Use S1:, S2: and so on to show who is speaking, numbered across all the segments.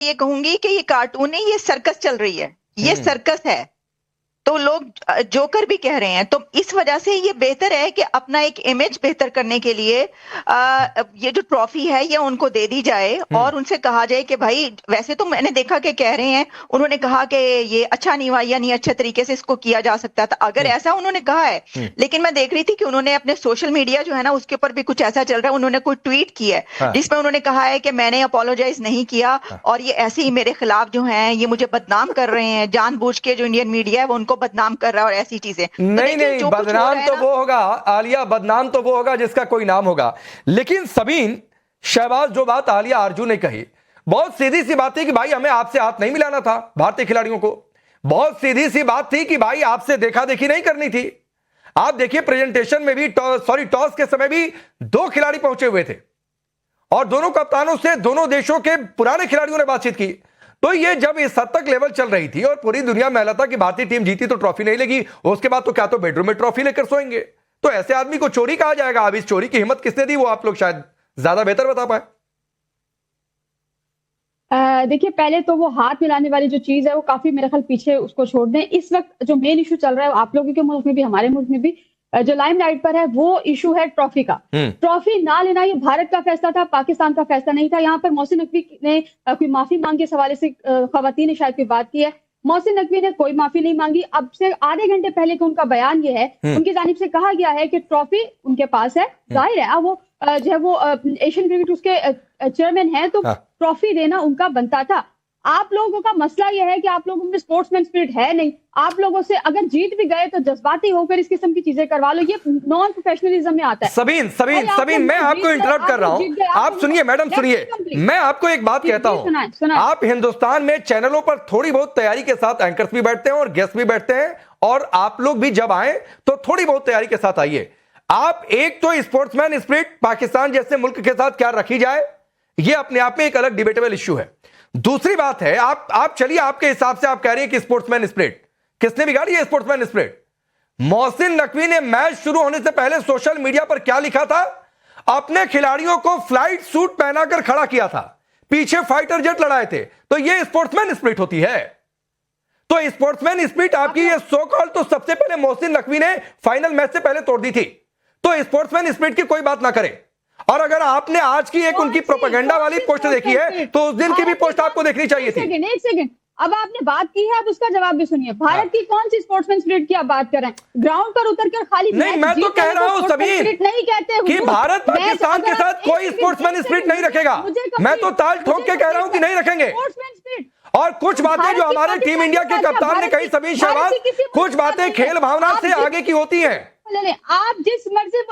S1: ये कहूंगी कि ये कार्टून नहीं, ये सर्कस चल रही है, ये सर्कस है। तो लोग जोकर भी कह रहे हैं, तो इस वजह से ये बेहतर है कि अपना एक इमेज बेहतर करने के लिए ये जो ट्रॉफी है ये उनको दे दी जाए और उनसे कहा जाए कि भाई, वैसे तो मैंने देखा कि कह रहे हैं, उन्होंने कहा कि ये अच्छा नहीं हुआ या नहीं अच्छे तरीके से इसको किया जा सकता था, अगर ऐसा उन्होंने कहा है। लेकिन मैं देख रही थी कि उन्होंने अपने सोशल मीडिया जो है ना उसके ऊपर भी कुछ ऐसा चल रहा है, उन्होंने कोई ट्वीट किया है जिसमें उन्होंने कहा है कि मैंने अपोलोजाइज नहीं किया और ये ऐसे ही मेरे खिलाफ जो है ये मुझे बदनाम कर रहे हैं, जानबूझ के जो इंडियन मीडिया है वो उनको बदनाम कर रहा है और ऐसी चीजें।
S2: नहीं नहीं, बदनाम तो वो होगा आलिया, बदनाम तो वो होगा जिसका कोई नाम होगा। लेकिन सबीन शहबाज, जो बात आलिया आरजू ने कही बहुत सीधी सी बात थी कि भाई हमें आपसे हाथ नहीं मिलाना था भारतीय खिलाड़ियों को। बहुत सीधी सी बात थी कि भाई आपसे देखा देखी नहीं करनी थी। आप देखिए प्रेजेंटेशन में भी टॉस के समय भी 2 खिलाड़ी पहुंचे हुए थे और दोनों कप्तानों से दोनों देशों के पुराने खिलाड़ियों ने बातचीत की। तो ये जब इस हद तक लेवल चल रही थी और पूरी दुनिया में था कि भारतीय टीम जीती तो ट्रॉफी नहीं लेगी, उसके बाद तो क्या तो बेडरूम में ट्रॉफी लेकर सोएंगे। तो ऐसे आदमी को चोरी कहा जाएगा। अब इस चोरी की हिम्मत किसने दी वो आप लोग शायद ज्यादा बेहतर बता पाए।
S3: देखिए, पहले तो वो हाथ मिलाने वाली जो चीज है वो काफी मेरे ख्याल पीछे उसको छोड़ दें। इस वक्त जो मेन इशू चल रहा है आप लोगों के मुल्क में भी हमारे मुल्क में भी जो लाइमलाइट पर है वो इशू है ट्रॉफी का। ट्रॉफी ना लेना ये भारत का फैसला था, पाकिस्तान का फैसला नहीं था। यहाँ पर मोहसिन नकवी ने कोई माफी मांगी, इस हवाले से खवातीन ने शायद कोई बात की है। मोहसिन नकवी ने कोई माफी नहीं मांगी। अब से आधे घंटे पहले का उनका बयान ये है, उनकी जानिब से कहा गया है कि ट्रॉफी उनके पास है, जाहिर है अब वो जो है वो एशियन क्रिकेट उसके चेयरमैन है, तो ट्रॉफी देना उनका बनता था। आप लोगों का मसला यह है कि आप लोगों में स्पोर्ट्समैन स्पिरिट है नहीं। आप लोगों से अगर जीत भी गए तो जज्बाती होकर इस किस्म की चीजें करवा लो, ये नॉन प्रोफेशनलिज्म में आता है।
S2: सबीन मैं आपको इंटरप्ट कर रहा हूं, आप सुनिए मैडम, सुनिए। मैं आपको एक बात कहता हूं, आप हिंदुस्तान में चैनलों पर थोड़ी बहुत तैयारी के साथ एंकर्स भी बैठते हैं और गेस्ट भी बैठते हैं, और आप लोग भी जब आए तो थोड़ी बहुत तैयारी के साथ आइए। आप एक तो स्पोर्ट्समैन स्पिरिट पाकिस्तान जैसे मुल्क के साथ क्या रखी जाए, यह अपने आप में एक अलग डिबेटेबल इश्यू है। दूसरी बात है, आप चलिए, आपके हिसाब से आप कह रहे हैं कि स्पोर्ट्समैन स्पिरिट किसने बिगाड़ी है? स्पोर्ट्समैन स्पिरिट मोहसिन नकवी ने मैच शुरू होने से पहले सोशल मीडिया पर क्या लिखा था? अपने खिलाड़ियों को फ्लाइट सूट पहनाकर खड़ा किया था, पीछे फाइटर जेट लड़ाए थे। तो यह स्पोर्ट्समैन स्पिरिट होती है। तो स्पोर्ट्समैन स्पिरिट आपकी ये सो कॉल तो सबसे पहले मोहसिन नकवी ने फाइनल मैच से पहले तोड़ दी थी। तो स्पोर्ट्समैन स्पिरिट की कोई बात ना करे। और अगर आपने आज की एक उनकी प्रोपेगेंडा वाली पोस्ट देखी है तो उस दिन की भी पोस्ट आपको देखनी चाहिए थी।
S3: एक सेकंड, अब आपने बात की है, अब उसका जवाब भी सुनिए। भारत की कौन सी स्पोर्ट्समैन स्पिरिट की आप बात कर रहे हैं? ग्राउंड पर उतरकर खाली
S2: नहीं, मैं तो कह रहा हूं सबीन
S3: नहीं कहते
S2: कि भारत पाकिस्तान के साथ कोई स्पोर्ट्समैन स्पिरिट नहीं रखेगा। मैं तो ताल ठोक के कह रहा हूं कि नहीं रखेंगे। और कुछ बातें जो हमारे टीम इंडिया के कप्तान ने कही, सबीन शहबाज, कुछ बातें खेल भावना से आगे की होती है।
S3: आप जिस मर्जी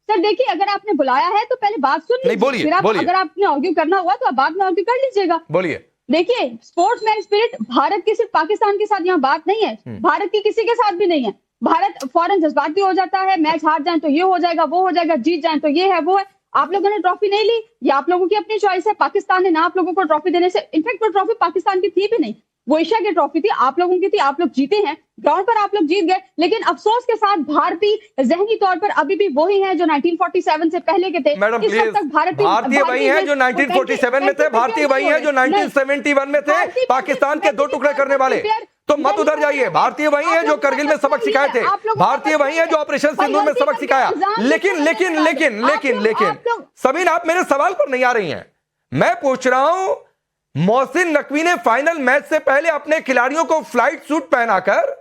S3: सर, देखिए, अगर आपने बुलाया है तो पहले बात सुन लीजिए, फिर आप अगर आपने आर्ग्यू करना हुआ तो आप बाद में आर्ग्यू कर लीजिएगा।
S2: बोलिए।
S3: देखिए, स्पोर्ट्समैन स्पिरिट भारत की सिर्फ पाकिस्तान के साथ यहाँ बात नहीं है, भारत की किसी के साथ भी नहीं है। भारत फौरन जज्बाती हो जाता है, मैच हार जाए तो ये हो जाएगा, वो हो जाएगा, जीत जाए तो ये है, वो है। आप लोगों ने ट्रॉफी नहीं ली, ये आप लोगों की अपनी चॉइस है। पाकिस्तान ने ना आप लोगों को ट्रॉफी देने से, इनफैक्ट वो ट्रॉफी पाकिस्तान की थी भी नहीं, वो एशिया की ट्रॉफी थी, आप लोगों की थी, आप लोग जीते हैं, ग्राउंड पर आप लोग जीत गए। लेकिन अफसोस के साथ भारतीय जहनी तौर पर अभी भी वही हैं जो 1947 से पहले के थे।
S2: मैडम प्लीज, भारतीय वही हैं जो 1947 में थे, भारतीय वही हैं जो 1971 में थे, पाकिस्तान के 2 टुकड़े करने वाले। तो मत उधर जाइए। भारतीय वही है जो करगिल में सबक सिखाए थे, भारतीय वही है जो ऑपरेशन सिंदूर में सबक सिखाया। लेकिन लेकिन लेकिन लेकिन लेकिन सबीन, आप मेरे सवाल पर नहीं आ रही हैं। मैं पूछ रहा हूं, मोहसिन नकवी ने फाइनल मैच से पहले अपने खिलाड़ियों को फ्लाइट सूट पहनाकर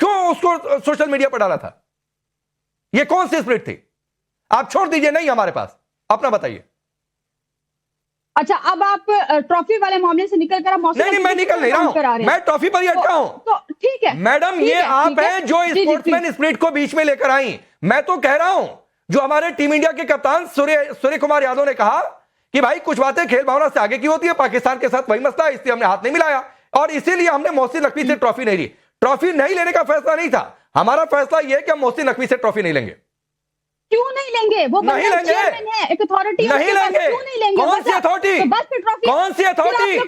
S2: क्यों उसको सोशल मीडिया पर डाला था? यह कौन सी स्पिरिट थी? आप छोड़ दीजिए, नहीं हमारे पास, अपना बताइए।
S3: अच्छा, अब आप ट्रॉफी वाले मामले से निकल कर
S2: नहीं, मैं निकल नहीं रहा हूं, मैं ट्रॉफी पर ही अटका हूं।
S3: तो ठीक है
S2: मैडम, ये आप हैं जो स्पोर्ट्समैन स्पिरिट को बीच में लेकर आई। मैं तो कह रहा हूं, जो हमारे टीम इंडिया के कप्तान सूर्य कुमार यादव ने कहा कि भाई कुछ बातें खेल भावना से आगे की होती है, पाकिस्तान के साथ वही मसला है, इसलिए हमने हाथ नहीं मिलाया और इसीलिए हमने मोहसिन नकवी से ट्रॉफी नहीं ली। ट्रॉफी नहीं लेने का फैसला नहीं था हमारा, फैसला यह है कि हम मोहसिन नकवी से ट्रॉफी नहीं लेंगे।
S3: क्यों नहीं लेंगे? वो
S2: नहीं लेंगे,
S3: एक अथॉरिटी
S2: नहीं लेंगे। कौन सी अथॉरिटी? कौन सी अथॉरिटी?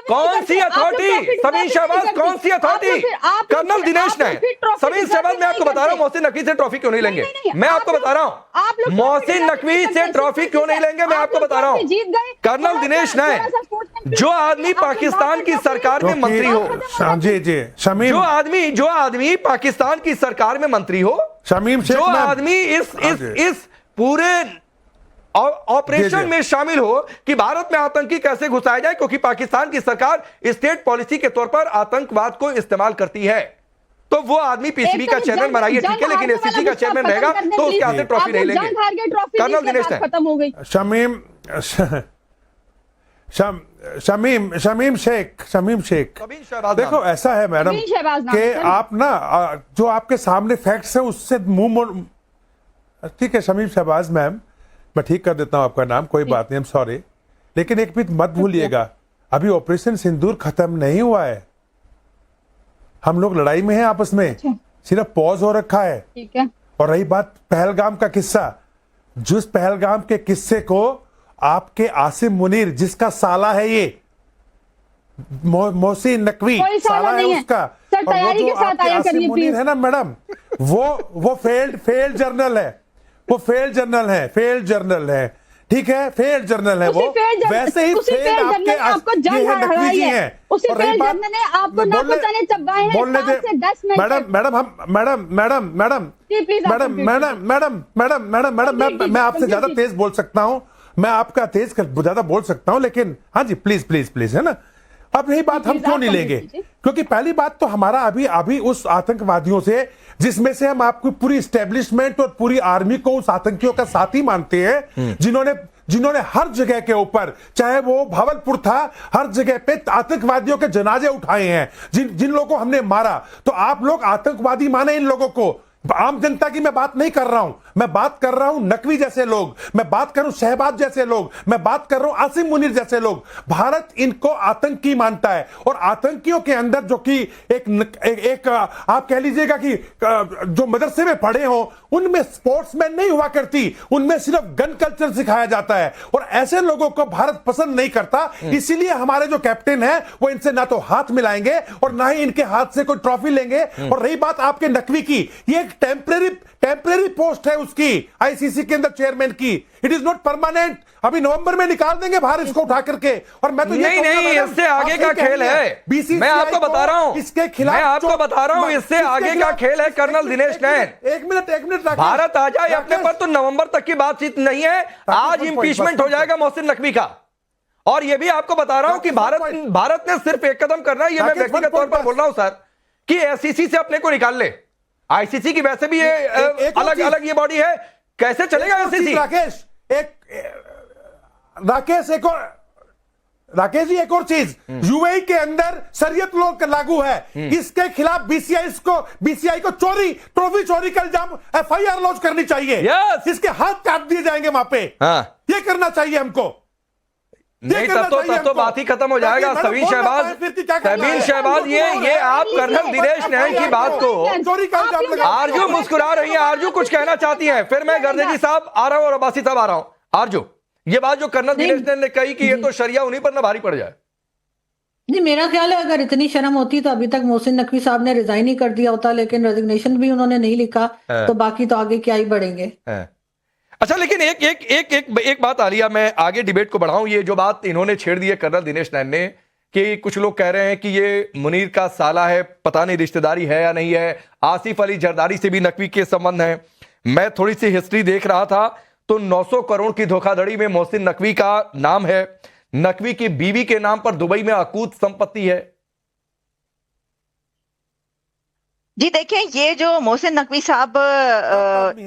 S2: कौन सी अथॉरिटी? सबीन शहबाज, कौन सी अथॉरिटी? कर्नल दिनेश ने। सबीन शहबाज, मैं आपको बता रहा हूं मोहसिन नकवी से ट्रॉफी क्यों नहीं लेंगे। मैं आपको बता रहा हूं मोहसिन नकवी से ट्रॉफी क्यों नहीं लेंगे, मैं आपको बता रहा हूं। कर्नल दिनेश ने जो आदमी पाकिस्तान की सरकार में मंत्री हो,
S4: जी शमीम,
S2: जो आदमी पाकिस्तान की सरकार में मंत्री हो,
S4: शमीम शेख,
S2: जो आदमी इस पूरे ऑपरेशन में शामिल हो कि भारत में आतंकी कैसे घुसाया जाए, क्योंकि पाकिस्तान की सरकार स्टेट पॉलिसी के तौर पर आतंकवाद को इस्तेमाल करती है, तो वो आदमी पीसीबी का चेयरमैन बनाइए, ठीक है, लेकिन एसीसी का चेयरमैन रहेगा तो उसके हाथ से ट्रॉफी नहीं लेंगे। कर्नल दिनेश
S3: खत्म हो गई।
S4: शमीम शेख, देखो ऐसा है मैडम कि आप ना जो आपके सामने फैक्ट्स है उससे मुंह मोड़, ठीक है शमीम शहबाज मैम, मैं ठीक कर देता हूं आपका नाम, कोई बात नहीं, सॉरी, लेकिन एक भी मत भूलिएगा, अभी ऑपरेशन सिंदूर खत्म नहीं हुआ है, हम लोग लड़ाई में हैं आपस में, सिर्फ पॉज हो रखा है,
S3: ठीक है।
S4: और रही बात पहलगाम का किस्सा, जिस पहलगाम के किस्से को आपके आसिम मुनीर, जिसका साला है ये मोहसिन नकवी, साला है उसका,
S3: सर,
S4: और वो जो आपके आसिम मुनीर है ना मैडम, वो फेल्ड जर्नल है, वो फेल्ड जर्नल है, ठीक है, फेल्ड जर्नल है वो, वैसे ही फेल्ड आपके ये है नकवी जी हैं, और रही बात बोलने दे मैडम, मैं आपसे ज्यादा तेज बोल सकता हूं, मैं आपका तेज ज्यादा बोल सकता हूं, लेकिन हाँ जी प्लीज है ना। अब यही बात हम क्यों नहीं लेंगे, क्योंकि पहली बात तो हमारा अभी उस आतंकवादियों से, जिसमें से हम आपको पूरी एस्टेब्लिशमेंट और पूरी आर्मी को उस आतंकियों का साथी मानते हैं, जिन्होंने हर जगह के ऊपर, चाहे वो भावलपुर था, हर जगह पे आतंकवादियों के जनाजे उठाए हैं, जिन लोगों को हमने मारा, तो आप लोग आतंकवादी माने इन लोगों को। आम जनता की मैं बात नहीं कर रहा हूं, मैं बात कर रहा हूं नकवी जैसे लोग, मैं बात कर रहा हूं शहबाज जैसे लोग, मैं बात कर रहा हूं आसिम मुनीर जैसे लोग। भारत इनको आतंकी मानता है, और आतंकियों के अंदर जो कि एक आप कह लीजिएगा कि जो मदरसे में पढ़े हो, उनमें स्पोर्ट्समैन नहीं हुआ करती, उनमें सिर्फ गन कल्चर सिखाया जाता है, और ऐसे लोगों को भारत पसंद नहीं करता। इसीलिए हमारे जो कैप्टन है वो इनसे ना तो हाथ मिलाएंगे और ना ही इनके हाथ से कोई ट्रॉफी लेंगे। और रही बात आपके नकवी की, ये टेम्परेरी पोस्ट है उसकी आईसीसी के अंदर चेयरमैन की, इट इज नॉट परमानेंट। अभी नवंबर में निकाल देंगे बाहर इसको उठा करके, और मैं तो
S2: नहीं, इससे आगे का खेल है, मैं आपको बता रहा हूं, इसके खिलाफ मैं आपको बता रहा हूं, इससे आगे का खेल है कर्नल दिनेश नैन।
S4: एक मिनट
S2: भारत आ जाए अपने पर तो नवंबर तक की बातचीत नहीं है, आज इंपीचमेंट हो जाएगा मोहसिन नकवी का। और यह भी आपको बता रहा हूं कि भारत ने सिर्फ एक कदम करना है, यह मैं व्यक्तिगत तौर पर बोल रहा हूं सर, कि एसीसी से अपने को निकाल ले। आईसीसी की वैसे भी ये अलग ये बॉडी है, कैसे चलेगा आईसीसी?
S4: राकेश जी, एक और चीज, यूएई के अंदर शरीयत लॉ लागू है, इसके खिलाफ बीसीआई को ट्रॉफी चोरी का इल्जाम एफआईआर लॉन्च करनी चाहिए, इसके हाथ काट दिए जाएंगे वहां पे। ये करना चाहिए हमको,
S2: नहीं तब तो बात ही खत्म हो जाएगा। सबीन शहबाज, ये आप कर्नल दिनेश नैन की बात को, आरजू मुस्कुरा रही है, आरजू कुछ कहना चाहती हैं, फिर मैं गर्देजी साहब आ रहा हूं और अब्बासी साहब आ रहा हूं। आरजू, ये बात जो कर्नल दिनेश नैन ने कही कि ये तो शरिया उन्हीं पर ना भारी पड़ जाए।
S5: नहीं, मेरा ख्याल है अगर इतनी शर्म होती तो अभी तक मोहसिन नकवी साहब ने रिजाइन ही कर दिया होता, लेकिन रेजिग्नेशन भी उन्होंने नहीं लिखा, तो बाकी तो आगे क्या ही बढ़ेंगे।
S2: अच्छा, लेकिन एक बात आलिया, मैं आगे डिबेट को बढ़ाऊं, ये जो बात इन्होंने छेड़ दी है कर्नल दिनेश नैन ने, कि कुछ लोग कह रहे हैं कि ये मुनीर का साला है, पता नहीं रिश्तेदारी है या नहीं है, आसिफ अली जरदारी से भी नकवी के संबंध हैं। मैं थोड़ी सी हिस्ट्री देख रहा था तो 900 करोड़ की धोखाधड़ी में मोहसिन नकवी का नाम है, नकवी की बीवी के नाम पर दुबई में अकूत संपत्ति है।
S1: जी देखें, ये जो मोहसिन नकवी साहब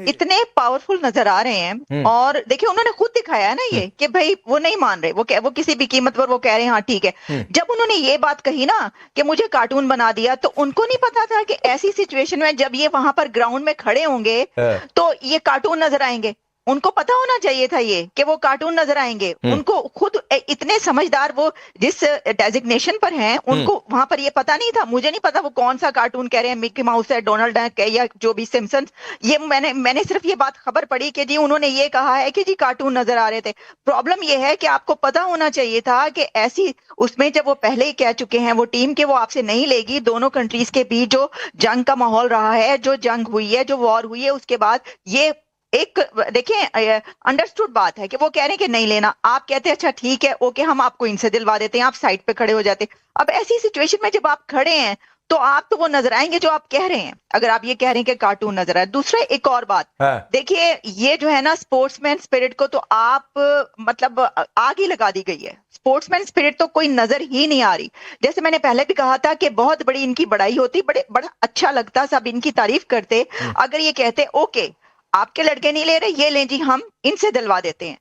S1: इतने पावरफुल नजर आ रहे हैं, और देखिए उन्होंने खुद दिखाया है ना ये कि भाई वो नहीं मान रहे, वो किसी भी कीमत पर वो कह रहे हैं हाँ ठीक है। जब उन्होंने ये बात कही ना कि मुझे कार्टून बना दिया, तो उनको नहीं पता था कि ऐसी सिचुएशन में जब ये वहां पर ग्राउंड में खड़े होंगे तो ये कार्टून नजर आएंगे। उनको पता होना चाहिए था ये कि वो कार्टून नजर आएंगे। उनको खुद इतने समझदार, वो जिस डेजिग्नेशन पर हैं, उनको वहां पर ये पता नहीं था। मुझे नहीं पता वो कौन सा कार्टून कह रहे हैं, मिकी माउस है, डोनाल्ड डक है, या जो भी सिम्पसन्स। ये मैंने सिर्फ ये बात खबर पड़ी कि जी उन्होंने ये कहा है कि जी कार्टून नजर आ रहे थे। प्रॉब्लम ये है कि आपको पता होना चाहिए था कि ऐसी उसमें जब वो पहले ही कह चुके हैं वो टीम के वो आपसे नहीं लेगी। दोनों कंट्रीज के बीच जो जंग का माहौल रहा है, जो जंग हुई है, जो वॉर हुई है, उसके बाद ये एक देखिए अंडरस्टूड बात है कि वो कह रहे हैं कि नहीं लेना, आप कहते हैं अच्छा ठीक है ओके हम आपको इनसे दिलवा देते हैं, आप साइड पे खड़े हो जाते। अब ऐसी सिचुएशन में जब आप खड़े हैं तो आप तो वो नजर आएंगे जो आप कह रहे हैं, अगर आप ये कह रहे हैं कि कार्टून नजर आए। दूसरा एक और बात देखिए, ये जो है ना स्पोर्ट्समैन स्पिरिट को तो आप मतलब आग ही लगा दी गई है। स्पोर्ट्समैन स्पिरिट तो कोई नजर ही नहीं आ रही। जैसे मैंने पहले भी कहा था कि बहुत बड़ी इनकी बड़ाई होती, बड़ा अच्छा लगता, सब इनकी तारीफ करते अगर ये कहते ओके आपके लड़के नहीं ले रहे, ये लें जी हम इनसे दिलवा देते हैं,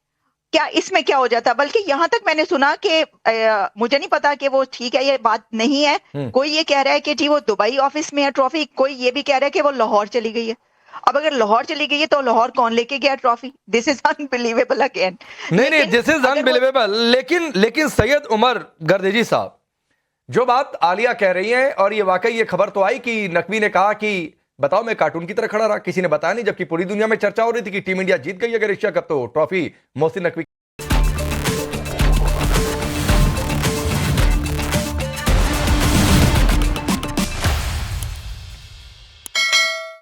S1: क्या इसमें क्या हो जाता। बल्कि यहां तक मैंने सुना कि मुझे नहीं पता कि वो ठीक है ये बात नहीं है, कोई ये कह रहा है कि जी वो दुबई ऑफिस में है ट्रॉफी, कोई ये भी कह रहा है कि वो लाहौर चली गई है। अब अगर लाहौर चली गई है तो लाहौर कौन लेके गया trophy? This is unbelievable again.
S2: नहीं दिस इज अनबिलीवेबल। लेकिन सैयद उमर गर्देजी साहब, जो बात आलिया कह रही है, और ये वाकई ये खबर तो आई कि नकवी ने कहा कि बताओ मैं कार्टून की तरह खड़ा रहा, किसी ने बताया नहीं, जबकि पूरी दुनिया में चर्चा हो रही थी कि टीम इंडिया जीत गई अगर एशिया कप तो ट्रॉफी मोहसिन नकवी